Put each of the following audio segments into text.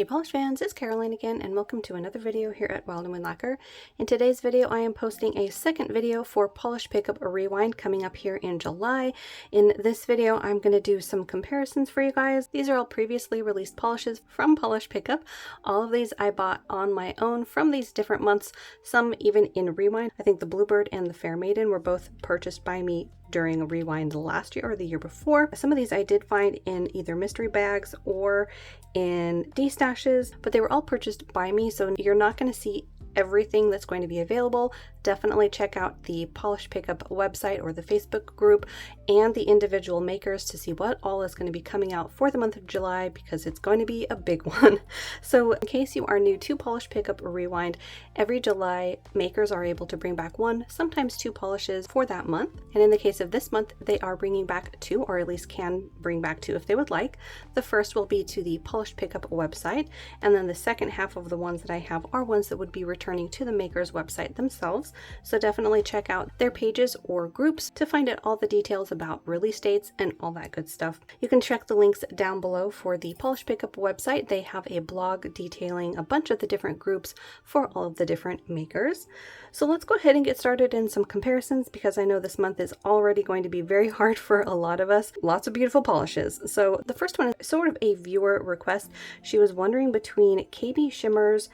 Hey polish fans, it's Caroline again and welcome to another video here at Wild & Wind Lacquer. In today's video I am posting a second video for Polish Pickup Rewind coming up here in July. In this video I'm going to do some comparisons for you guys. These are all previously released polishes from Polish Pickup. All of these I bought on my own from these different months, some even in Rewind. I think the Bluebird and the Fair Maiden were both purchased by me during a Rewind last year or the year before. Some of these I did find in either mystery bags or in D-stashes, but they were all purchased by me, so you're not going to see everything that's going to be available. Definitely check out the Polish Pickup website or the Facebook group and the individual makers to see what all is going to be coming out for the month of July, because it's going to be a big one. So in case you are new to Polish Pickup Rewind, every July makers are able to bring back one, sometimes two polishes for that month. And in the case of this month, they are bringing back two, or at least can bring back two if they would like. The first will be to the Polish Pickup website, and then the second half of the ones that I have are ones that would be returning to the maker's website themselves. So definitely check out their pages or groups to find out all the details about release dates and all that good stuff. You can check the links down below for the Polish Pickup website. They have a blog detailing a bunch of the different groups for all of the different makers. So let's go ahead and get started in some comparisons, because I know this month is already going to be very hard for a lot of us. Lots of beautiful polishes. So the first one is sort of a viewer request. She was wondering between KB Shimmer's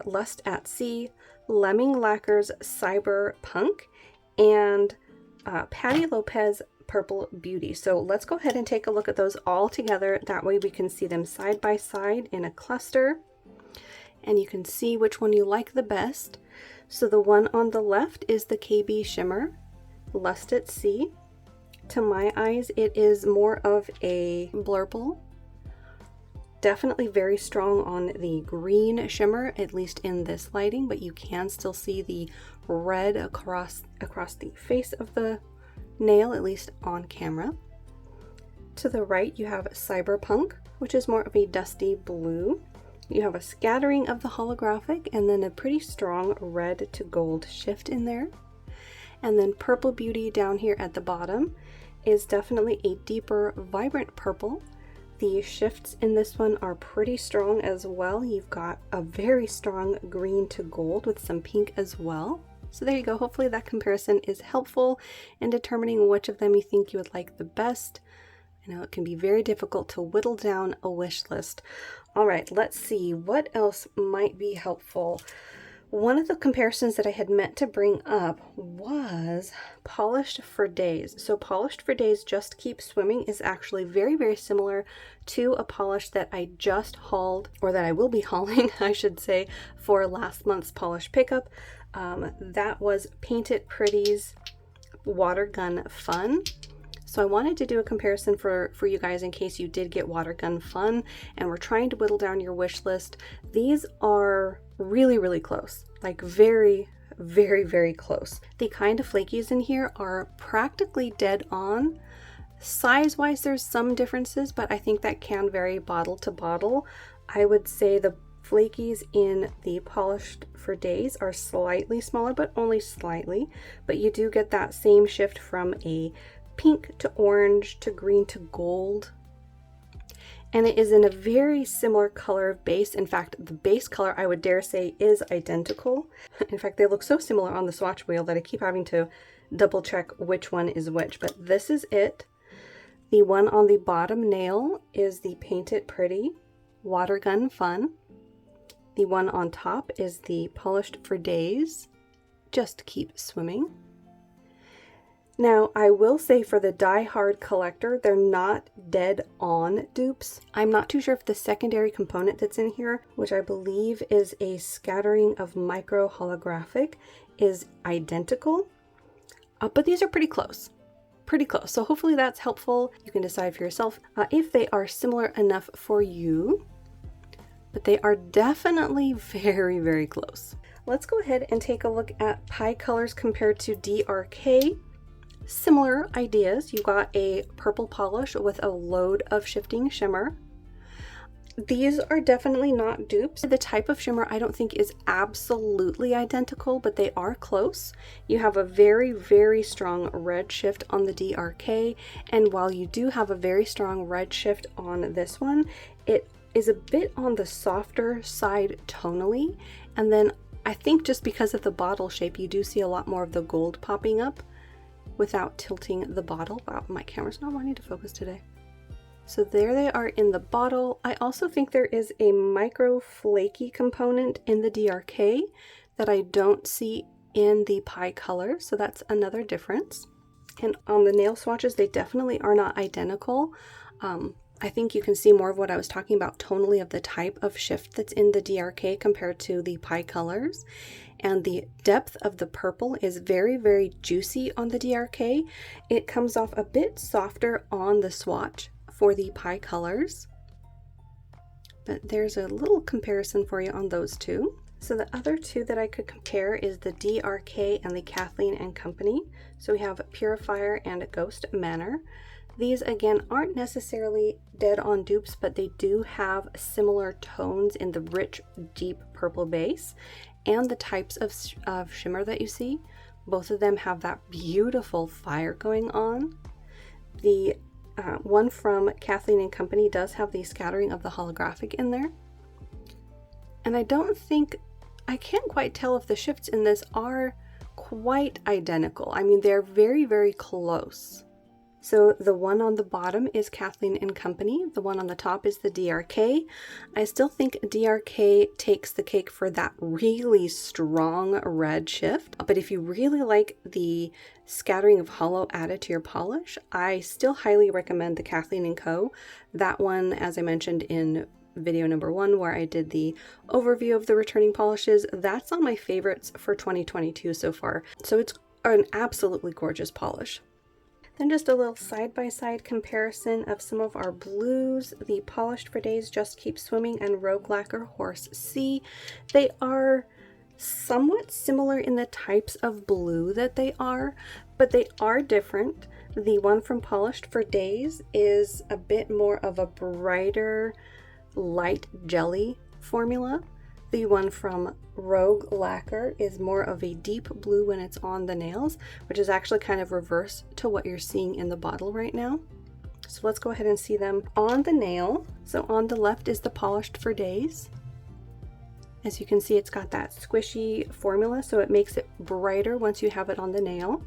Lust at Sea, Lemming Lacquer's Cyberpunk, and Patty Lopez Purple Beauty. So let's go ahead and take a look at those all together. That way we can see them side by side in a cluster, and you can see which one you like the best. So the one on the left is the KB Shimmer Lust at Sea. To my eyes, it is more of a blurple. Definitely very strong on the green shimmer, at least in this lighting, but you can still see the red across the face of the nail, at least on camera. To the right you have Cyberpunk, which is more of a dusty blue. You have a scattering of the holographic and then a pretty strong red to gold shift in there. And then Purple Beauty down here at the bottom is definitely a deeper, vibrant purple. The shifts in this one are pretty strong as well. You've got a very strong green to gold with some pink as well. So there you go. Hopefully that comparison is helpful in determining which of them you think you would like the best. I know it can be very difficult to whittle down a wish list. All right, let's see what else might be helpful. One of the comparisons that I had meant to bring up was Polished for Days. So Polished for Days Just Keep Swimming is actually very, very similar to a polish that I just hauled, or that I will be hauling, I should say, for last month's Polish Pickup. That was Paint It Pretty's Water Gun Fun. So I wanted to do a comparison for you guys in case you did get Water Gun Fun and were trying to whittle down your wish list. These are really, really close, like very, very, very close. The kind of flakies in here are practically dead on. Size-wise, there's some differences, but I think that can vary bottle to bottle. I would say the flakies in the Polished for Days are slightly smaller, but only slightly. But you do get that same shift from a pink to orange to green to gold. And it is in a very similar color of base. In fact, the base color, I would dare say, is identical. In fact, they look so similar on the swatch wheel that I keep having to double check which one is which, but this is it. The one on the bottom nail is the Paint It Pretty Water Gun Fun. The one on top is the Polished for Days Just Keep Swimming. Now, I will say for the die-hard collector, they're not dead-on dupes. I'm not too sure if the secondary component that's in here, which I believe is a scattering of micro holographic, is identical. But these are pretty close. Pretty close. So hopefully that's helpful. You can decide for yourself if they are similar enough for you. But they are definitely very, very close. Let's go ahead and take a look at pie colors compared to DRK. Similar ideas. You got a purple polish with a load of shifting shimmer. These are definitely not dupes. The type of shimmer I don't think is absolutely identical, but they are close. You have a very, very strong red shift on the DRK, and while you do have a very strong red shift on this one, it is a bit on the softer side tonally, and then I think just because of the bottle shape, you do see a lot more of the gold popping up without tilting the bottle. Wow, my camera's not wanting to focus today. So there they are in the bottle. I also think there is a micro flaky component in the DRK that I don't see in the pie color, so that's another difference. And on the nail swatches, they definitely are not identical. I think you can see more of what I was talking about tonally of the type of shift that's in the DRK compared to the pie colors. And the depth of the purple is very, very juicy on the DRK. It comes off a bit softer on the swatch for the pie colors. But there's a little comparison for you on those two. So the other two that I could compare is the DRK and the Kathleen and Company. So we have Purifier and Ghost Manor. These again aren't necessarily dead on dupes, but they do have similar tones in the rich, deep purple base and the types of shimmer that you see. Both of them have that beautiful fire going on. The one from Kathleen and Company does have the scattering of the holographic in there. And I can't quite tell if the shifts in this are quite identical. I mean, they're very, very close. So the one on the bottom is Kathleen and Company. The one on the top is the DRK. I still think DRK takes the cake for that really strong red shift. But if you really like the scattering of holo added to your polish, I still highly recommend the Kathleen and Co. That one, as I mentioned in video number 1 where I did the overview of the returning polishes, that's on my favorites for 2022 so far. So it's an absolutely gorgeous polish. Then just a little side-by-side comparison of some of our blues. The Polished for Days Just Keep Swimming and Rogue Lacquer Horse Sea. They are somewhat similar in the types of blue that they are, but they are different. The one from Polished for Days is a bit more of a brighter, light jelly formula. The one from Rogue Lacquer is more of a deep blue when it's on the nails, which is actually kind of reverse to what you're seeing in the bottle right now. So let's go ahead and see them on the nail. So on the left is the Polished for Days. As you can see, it's got that squishy formula, so it makes it brighter once you have it on the nail.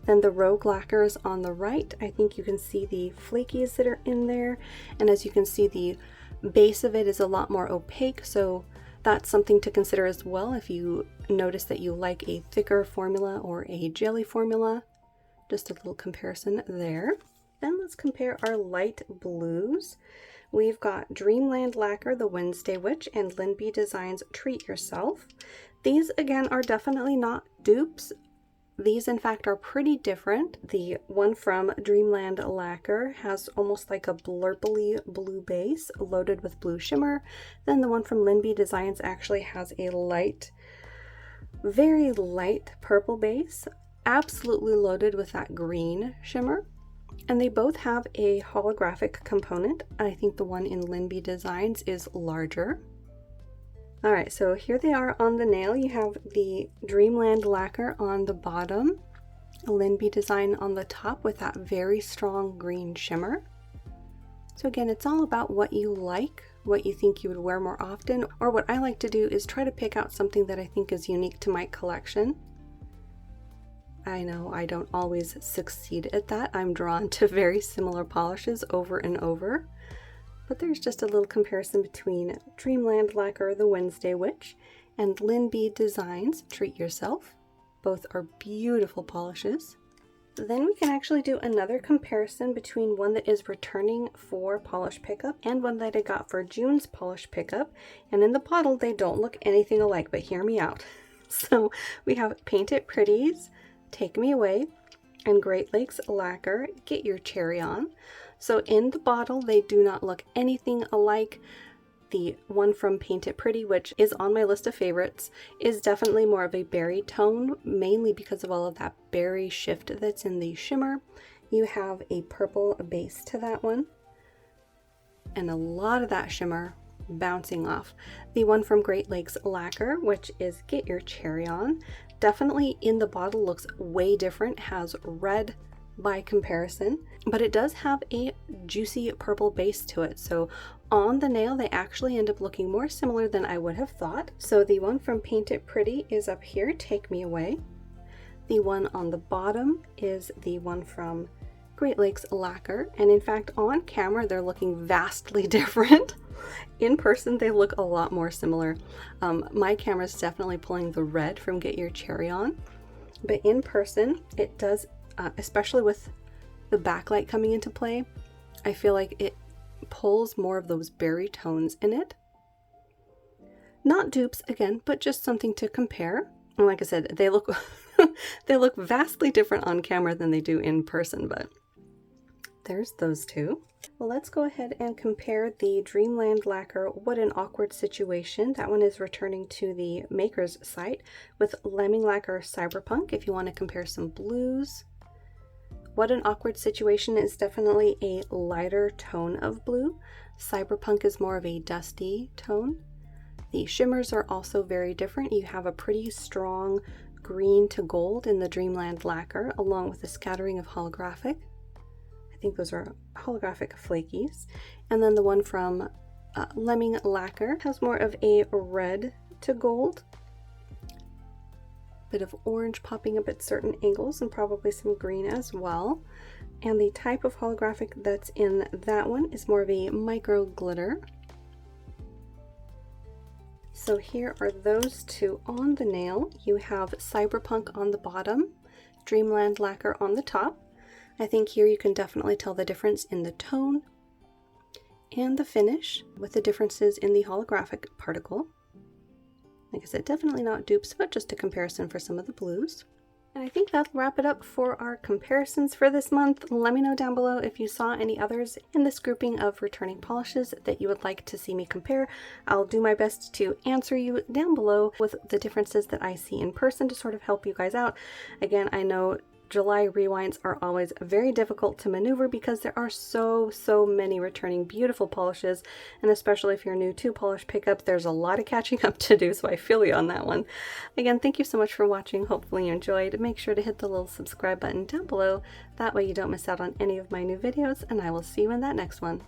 Then the Rogue Lacquer is on the right. I think you can see the flakies that are in there. And as you can see, the base of it is a lot more opaque, so that's something to consider as well if you notice that you like a thicker formula or a jelly formula. Just a little comparison there. Then let's compare our light blues. We've got Dreamland Lacquer, the Wednesday Witch, and Linby Designs Treat Yourself. These again are definitely not dupes. These in fact are pretty different. The one from Dreamland Lacquer has almost like a blurply blue base loaded with blue shimmer. Then the one from Linby Designs actually has a light, very light purple base, absolutely loaded with that green shimmer. And they both have a holographic component. I think the one in Linby Designs is larger. All right, so here they are on the nail. You have the Dreamland Lacquer on the bottom, a Linby Design on the top with that very strong green shimmer. So again, it's all about what you like, what you think you would wear more often, or what I like to do is try to pick out something that I think is unique to my collection. I know I don't always succeed at that. I'm drawn to very similar polishes over and over. But there's just a little comparison between Dreamland Lacquer, the Wednesday Witch, and Linby Designs Treat Yourself. Both are beautiful polishes. Then we can actually do another comparison between one that is returning for polish pickup and one that I got for June's polish pickup. And in the bottle, they don't look anything alike, but hear me out. So we have Paint It Pretties, Take Me Away, and Great Lakes Lacquer, Get Your Cherry On. So in the bottle, they do not look anything alike. The one from Paint It Pretty, which is on my list of favorites, is definitely more of a berry tone, mainly because of all of that berry shift that's in the shimmer. You have a purple base to that one, and a lot of that shimmer bouncing off. The one from Great Lakes Lacquer, which is Get Your Cherry On, definitely in the bottle looks way different, has red by comparison, but it does have a juicy purple base to it. So on the nail, they actually end up looking more similar than I would have thought. So the one from Paint It Pretty is up here, Take Me Away. The one on the bottom is the one from Great Lakes Lacquer, and in fact on camera they're looking vastly different. In person they look a lot more similar. My camera's definitely pulling the red from Get Your Cherry On, but in person it does, especially with the backlight coming into play, I feel like it pulls more of those berry tones in it. Not dupes again, but just something to compare. And like I said, they look they look vastly different on camera than they do in person, but there's those two. Well, let's go ahead and compare the Dreamland Lacquer What an Awkward Situation. That one is returning to the maker's site with Lemming Lacquer Cyberpunk if you want to compare some blues. What an Awkward Situation is definitely a lighter tone of blue. Cyberpunk is more of a dusty tone. The shimmers are also very different. You have a pretty strong green to gold in the Dreamland Lacquer, along with a scattering of holographic. I think those are holographic flakies. And then the one from Lemming Lacquer has more of a red to gold. Bit of orange popping up at certain angles and probably some green as well. And the type of holographic that's in that one is more of a micro glitter. So here are those two on the nail. You have Cyberpunk on the bottom, Dreamland Lacquer on the top. I think here you can definitely tell the difference in the tone and the finish with the differences in the holographic particle. Like I said, definitely not dupes, but just a comparison for some of the blues. And I think that'll wrap it up for our comparisons for this month. Let me know down below if you saw any others in this grouping of returning polishes that you would like to see me compare. I'll do my best to answer you down below with the differences that I see in person to sort of help you guys out. Again, I know July rewinds are always very difficult to maneuver because there are so many returning beautiful polishes, and especially if you're new to polish pickup, there's a lot of catching up to do, so I feel you on that one. Again, thank you so much for watching. Hopefully you enjoyed. Make sure to hit the little subscribe button down below. That way you don't miss out on any of my new videos, and I will see you in that next one.